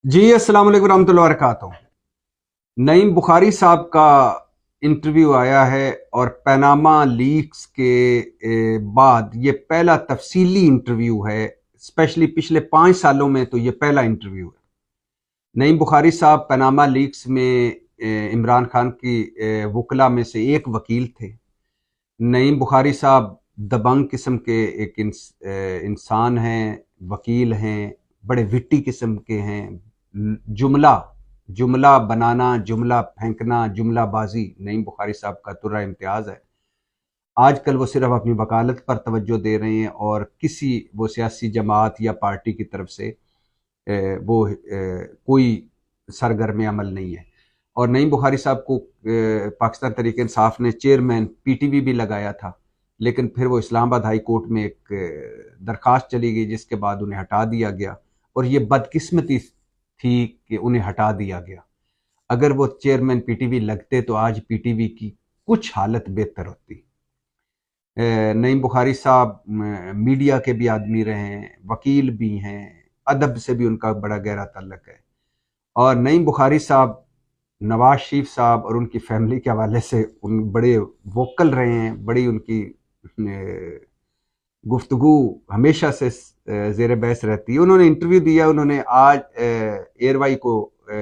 جی السلام علیکم ورحمۃ اللہ وبرکاتہ۔ نعیم بخاری صاحب کا انٹرویو آیا ہے اور پیناما لیکس کے بعد یہ پہلا تفصیلی انٹرویو ہے، اسپیشلی پچھلے 5 سالوں میں تو یہ پہلا انٹرویو ہے۔ نعیم بخاری صاحب پیناما لیکس میں عمران خان کی وکلاء میں سے ایک وکیل تھے۔ نعیم بخاری صاحب دبنگ قسم کے ایک انسان ہیں، وکیل ہیں، بڑے وٹی قسم کے ہیں۔ جملہ جملہ بنانا، جملہ پھینکنا، جملہ بازی نعیم بخاری صاحب کا ترہ امتیاز ہے۔ آج کل وہ صرف اپنی وکالت پر توجہ دے رہے ہیں اور کسی وہ سیاسی جماعت یا پارٹی کی طرف سے وہ کوئی سرگرم عمل نہیں ہے۔ اور نعیم بخاری صاحب کو پاکستان تحریک انصاف نے چیئرمین پی ٹی وی بھی لگایا تھا، لیکن پھر وہ اسلام آباد ہائی کورٹ میں ایک درخواست چلی گئی جس کے بعد انہیں ہٹا دیا گیا، اور یہ بدقسمتی تھی کہ انہیں ہٹا دیا گیا۔ اگر وہ چیئرمین پی ٹی وی لگتے تو آج پی ٹی وی کی کچھ حالت بہتر ہوتی۔ نعیم بخاری صاحب میڈیا کے بھی آدمی رہے ہیں، وکیل بھی ہیں، ادب سے بھی ان کا بڑا گہرا تعلق ہے۔ اور نعیم بخاری صاحب نواز شریف صاحب اور ان کی فیملی کے حوالے سے ان بڑے ووکل رہے ہیں، بڑی ان کی گفتگو ہمیشہ سے زیر بحث رہتی ہے۔ انہوں نے انٹرویو دیا، انہوں نے آج ایئر وائی کو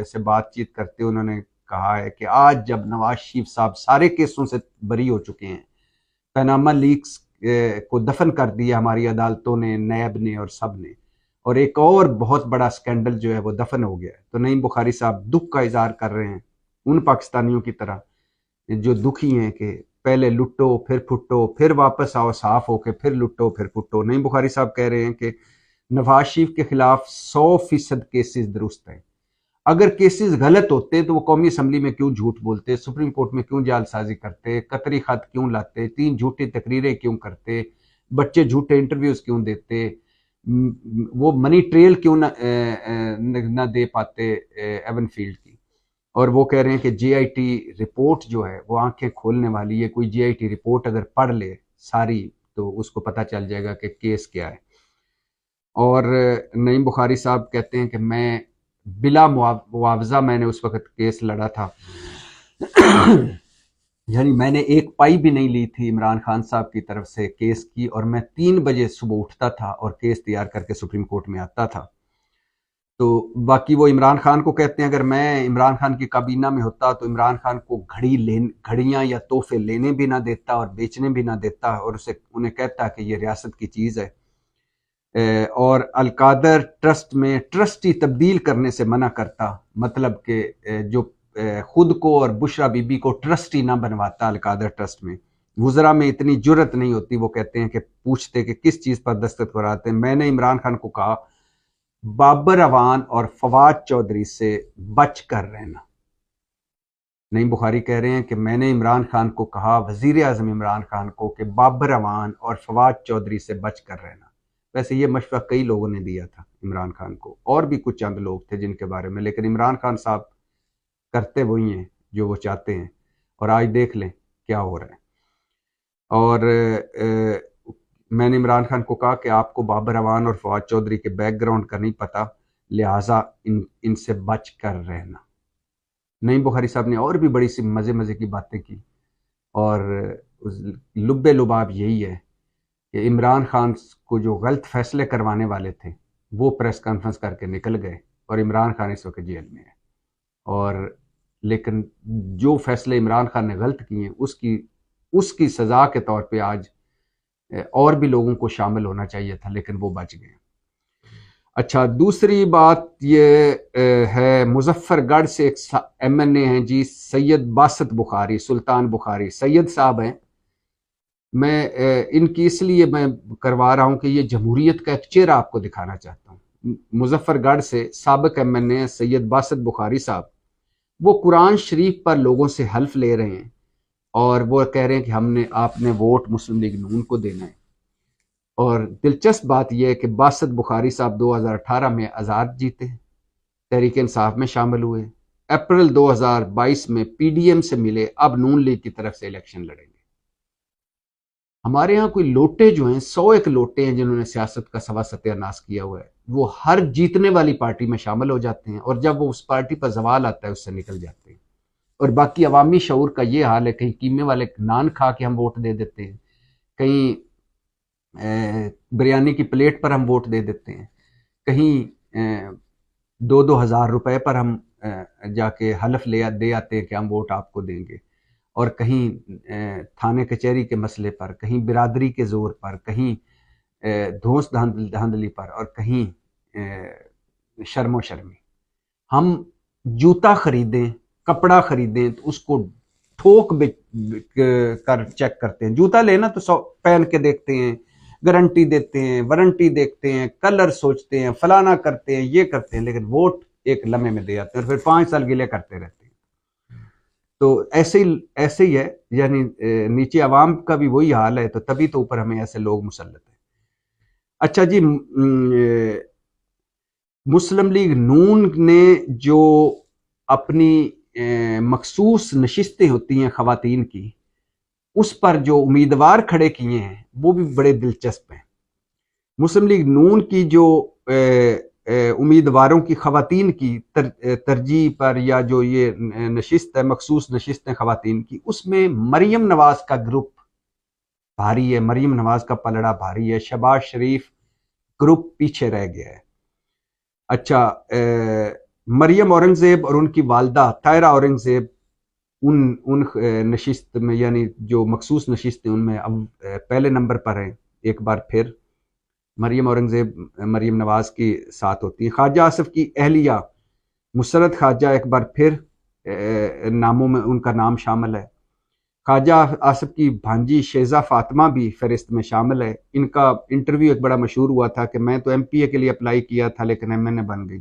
سے بات چیت کرتے انہوں نے کہا ہے کہ آج جب نواز شریف صاحب سارے کیسوں سے بری ہو چکے ہیں، پیناما لیکس کو دفن کر دیا ہماری عدالتوں نے، نیب نے اور سب نے، اور ایک اور بہت بڑا سکینڈل جو ہے وہ دفن ہو گیا ہے، تو نعیم بخاری صاحب دکھ کا اظہار کر رہے ہیں ان پاکستانیوں کی طرح جو دکھی ہیں کہ پہلے لٹو پھر پھٹو، پھر واپس آؤ صاف ہو کے، پھر لٹو پھر پھٹو۔ نعیم بخاری صاحب کہہ رہے ہیں کہ نواز شریف کے خلاف 100% کیسز درست ہیں۔ اگر کیسز غلط ہوتے تو وہ قومی اسمبلی میں کیوں جھوٹ بولتے، سپریم کورٹ میں کیوں جعل سازی کرتے، قطری خط کیوں لاتے، 3 جھوٹی تقریریں کیوں کرتے، بچے جھوٹے انٹرویوز کیوں دیتے، وہ منی ٹریل کیوں نہ دے پاتے ایون فیلڈ کی۔ اور وہ کہہ رہے ہیں کہ جے آئی ٹی رپورٹ جو ہے وہ آنکھیں کھولنے والی ہے، کوئی جے آئی ٹی رپورٹ اگر پڑھ لے ساری تو اس کو پتہ چل جائے گا کہ کیس کیا ہے۔ اور نعیم بخاری صاحب کہتے ہیں کہ میں بلا معاوضہ میں نے اس وقت کیس لڑا تھا، یعنی میں نے ایک پائی بھی نہیں لی تھی عمران خان صاحب کی طرف سے کیس کی، اور میں 3 بجے صبح اٹھتا تھا اور کیس تیار کر کے سپریم کورٹ میں آتا تھا۔ تو باقی وہ عمران خان کو کہتے ہیں اگر میں عمران خان کی کابینہ میں ہوتا تو عمران خان کو گھڑیاں یا تحفے لینے بھی نہ دیتا اور بیچنے بھی نہ دیتا، اور انہیں کہتا کہ یہ ریاست کی چیز ہے، اور القادر ٹرسٹ میں ٹرسٹی تبدیل کرنے سے منع کرتا، مطلب کہ جو خود کو اور بشرا بی بی کو ٹرسٹی نہ بنواتا القادر ٹرسٹ میں۔ وزراء میں اتنی جرت نہیں ہوتی، وہ کہتے ہیں کہ پوچھتے کہ کس چیز پر دستخط کراتے ہیں۔ میں نے عمران خان کو کہا بابر اوان اور فواد چودھری سے بچ کر رہنا۔ نعیم بخاری کہہ رہے ہیں کہ میں نے عمران خان کو کہا، وزیر اعظم عمران خان کو، کہ بابر اوان اور فواد چودھری سے بچ کر رہنا۔ ویسے یہ مشورہ کئی لوگوں نے دیا تھا عمران خان کو، اور بھی کچھ چند لوگ تھے جن کے بارے میں، لیکن عمران خان صاحب کرتے وہی ہیں جو وہ چاہتے ہیں، اور آج دیکھ لیں کیا ہو رہا ہے۔ اور میں نے عمران خان کو کہا کہ آپ کو بابر اوان اور فواد چودھری کے بیک گراؤنڈ کا نہیں پتہ، لہٰذا ان سے بچ کر رہنا۔ نعیم بخاری صاحب نے اور بھی بڑی سی مزے کی باتیں کی، اور لب لباب یہی ہے کہ عمران خان کو جو غلط فیصلے کروانے والے تھے وہ پریس کانفرنس کر کے نکل گئے، اور عمران خان اس وقت جیل میں ہے۔ اور لیکن جو فیصلے عمران خان نے غلط کیے ہیں اس کی سزا کے طور پہ آج اور بھی لوگوں کو شامل ہونا چاہیے تھا، لیکن وہ بچ گئے۔ اچھا، دوسری بات یہ ہے مظفر گڑھ سے ایک ایم این اے ہیں جی، سید باسط بخاری، سلطان بخاری سید صاحب ہیں۔ میں ان کی اس لیے میں کروا رہا ہوں کہ یہ جمہوریت کا ایک چہرہ آپ کو دکھانا چاہتا ہوں۔ مظفر گڑھ سے سابق ایم این اے سید باسط بخاری صاحب، وہ قرآن شریف پر لوگوں سے حلف لے رہے ہیں، اور وہ کہہ رہے ہیں کہ آپ نے ووٹ مسلم لیگ نون کو دینا ہے۔ اور دلچسپ بات یہ ہے کہ باسط بخاری صاحب 2018 میں آزاد جیتے، تحریک انصاف میں شامل ہوئے، اپریل 2022 میں پی ڈی ایم سے ملے، اب نون لیگ کی طرف سے الیکشن لڑیں گے۔ ہمارے ہاں کوئی لوٹے جو ہیں 101 لوٹے ہیں جنہوں نے سیاست کا سوا ستیاناش کیا ہوا ہے، وہ ہر جیتنے والی پارٹی میں شامل ہو جاتے ہیں، اور جب وہ اس پارٹی پر زوال آتا ہے اس سے نکل جاتے ہیں۔ اور باقی عوامی شعور کا یہ حال ہے، کہیں قیمے والے نان کھا کے ہم ووٹ دے دیتے ہیں، کہیں بریانی کی پلیٹ پر ہم ووٹ دے دیتے ہیں، کہیں 2,000 روپے پر ہم جا کے حلف دے آتے ہیں کہ ہم ووٹ آپ کو دیں گے، اور کہیں تھانے کچہری کے مسئلے پر، کہیں برادری کے زور پر، کہیں دھوس دھاندلی پر، اور کہیں شرم و شرمی۔ ہم جوتا خریدیں، کپڑا خریدیں تو اس کو ٹھوک کر چیک کرتے ہیں، جوتا لینا تو پہن کے دیکھتے ہیں، گارنٹی دیتے ہیں، وارنٹی دیکھتے ہیں، کلر سوچتے ہیں، فلانا کرتے ہیں، یہ کرتے ہیں، لیکن ووٹ ایک لمحے میں دے آتے ہیں اور پھر 5 سال گلے کرتے رہتے ہیں۔ تو ایسے ہی ہے، یعنی نیچے عوام کا بھی وہی حال ہے، تو تبھی تو اوپر ہمیں ایسے لوگ مسلط ہیں۔ اچھا جی، مسلم لیگ نون نے جو اپنی مخصوص نشستیں ہوتی ہیں خواتین کی، اس پر جو امیدوار کھڑے کیے ہیں وہ بھی بڑے دلچسپ ہیں۔ مسلم لیگ نون کی جو امیدواروں کی خواتین کی ترجیح پر، یا جو یہ نشست ہے، مخصوص نشستیں خواتین کی، اس میں مریم نواز کا گروپ بھاری ہے، مریم نواز کا پلڑا بھاری ہے، شہباز شریف گروپ پیچھے رہ گیا ہے۔ اچھا، مریم اورنگزیب اور ان کی والدہ طاہرہ اورنگزیب ان نشست میں، یعنی جو مخصوص نشستیں، ان میں اب پہلے نمبر پر ہیں۔ ایک بار پھر مریم اورنگزیب مریم نواز کی ساتھ ہوتی ہیں۔ خواجہ آصف کی اہلیہ مسرت خواجہ ایک بار پھر ناموں میں ان کا نام شامل ہے۔ خواجہ آصف کی بھانجی شیزہ فاطمہ بھی فہرست میں شامل ہے۔ ان کا انٹرویو ایک بڑا مشہور ہوا تھا کہ میں تو ایم پی اے کے لیے اپلائی کیا تھا لیکن ایم این اے بن گئی۔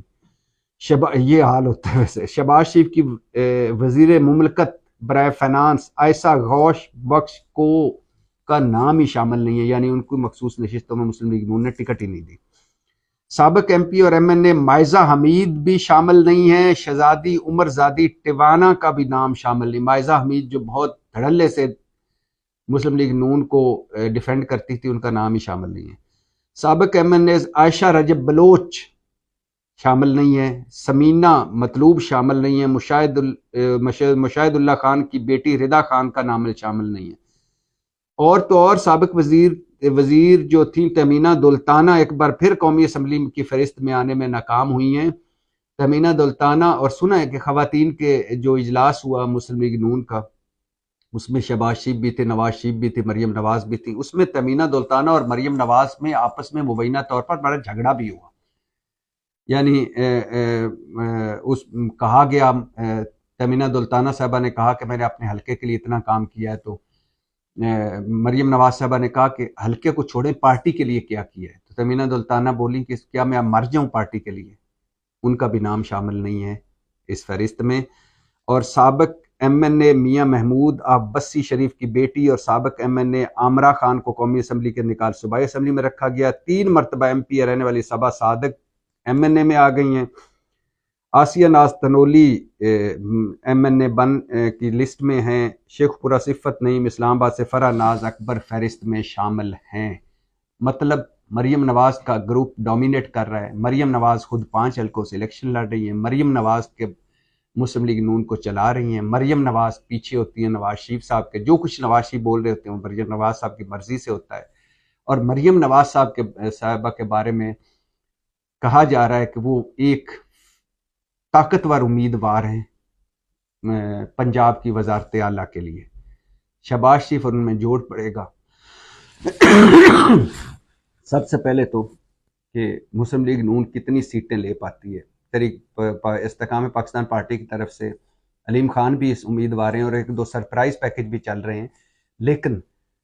یہ حال ہوتا ہے ویسے۔ شہباز شریف کی وزیر مملکت برائے فائنانس عائشہ غوث بخش کا نام ہی شامل نہیں ہے، یعنی ان کو مخصوص نشستوں میں مسلم لیگ نون نے ٹکٹ ہی نہیں دی۔ سابق ایم پی اور ایم این اے مائزہ حمید بھی شامل نہیں ہیں، شہزادی عمر زادی ٹیوانا کا بھی نام شامل نہیں۔ مائزہ حمید جو بہت دھڑلے سے مسلم لیگ نون کو ڈیفینڈ کرتی تھی، ان کا نام ہی شامل نہیں ہے۔ سابق ایم این اے عائشہ رجب بلوچ شامل نہیں ہے، سمینہ مطلوب شامل نہیں ہے، مشاہد اللہ خان کی بیٹی رضا خان کا نام شامل نہیں ہے۔ اور تو اور سابق وزیر جو تھیں تمینہ دولتانہ ایک بار پھر قومی اسمبلی کی فہرست میں آنے میں ناکام ہوئی ہیں۔ تمینہ دولتانہ، اور سنا ہے کہ خواتین کے جو اجلاس ہوا مسلم لیگ نون کا، اس میں شہباز شریف بھی تھے، نواز شریف بھی تھے، مریم نواز بھی تھی۔ اس میں تمینہ دولتانہ اور مریم نواز میں آپس میں مبینہ طور پر بڑا جھگڑا بھی ہوا، یعنی کہا گیا، تمینہ دولتانہ صاحبہ نے کہا کہ میں نے اپنے حلقے کے لیے اتنا کام کیا ہے، تو مریم نواز صاحبہ نے کہا کہ حلقے کو چھوڑیں، پارٹی کے لیے کیا کیا ہے؟ تو تمینہ دولتانہ بولی کہ کیا میں اب مر جاؤں پارٹی کے لیے؟ ان کا بھی نام شامل نہیں ہے اس فہرست میں۔ اور سابق ایم این اے میاں محمود عباسی شریف کی بیٹی اور سابق ایم این اے عامرہ خان کو قومی اسمبلی کے نکال صوبائی اسمبلی میں رکھا گیا۔ 3 مرتبہ ایم پی رہنے والی صبا صادق ایم این اے میں آ گئی ہیں۔ آسیہ ناز تنولی ایم این اے بن کی لسٹ میں ہیں۔ شیخ پورہ صفت نعیم اسلام آباد سے فرح ناز اکبر فہرست میں شامل ہیں۔ مطلب مریم نواز کا گروپ ڈومینیٹ کر رہا ہے، مریم نواز خود 5 حلقوں سے الیکشن لڑ رہی ہیں، مریم نواز کے مسلم لیگ نون کو چلا رہی ہیں، مریم نواز پیچھے ہوتی ہیں نواز شریف صاحب کے، جو کچھ نواز شریف بول رہے ہوتے ہیں وہ مریم نواز صاحب کی مرضی سے ہوتا ہے۔ اور مریم نواز صاحبہ کے بارے میں کہا جا رہا ہے کہ وہ ایک طاقتور امیدوار ہیں پنجاب کی وزارت اعلیٰ کے لیے۔ شہباز شریف اور ان میں جوڑ پڑے گا سب سے پہلے تو کہ مسلم لیگ نون کتنی سیٹیں لے پاتی ہے۔ استحکام پاکستان پارٹی کی طرف سے علیم خان بھی اس امیدوار ہیں اور 1-2 سرپرائز پیکج بھی چل رہے ہیں، لیکن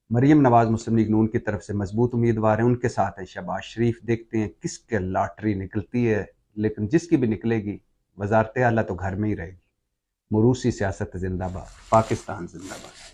مریم نواز مسلم لیگ نون کی طرف سے مضبوط امیدوار ہیں، ان کے ساتھ ہیں شہباز شریف۔ دیکھتے ہیں کس کے لاٹری نکلتی ہے، لیکن جس کی بھی نکلے گی وزارت اعلیٰ تو گھر میں ہی رہے گی۔ موروثی سیاست زندہ باد، پاکستان زندہ باد۔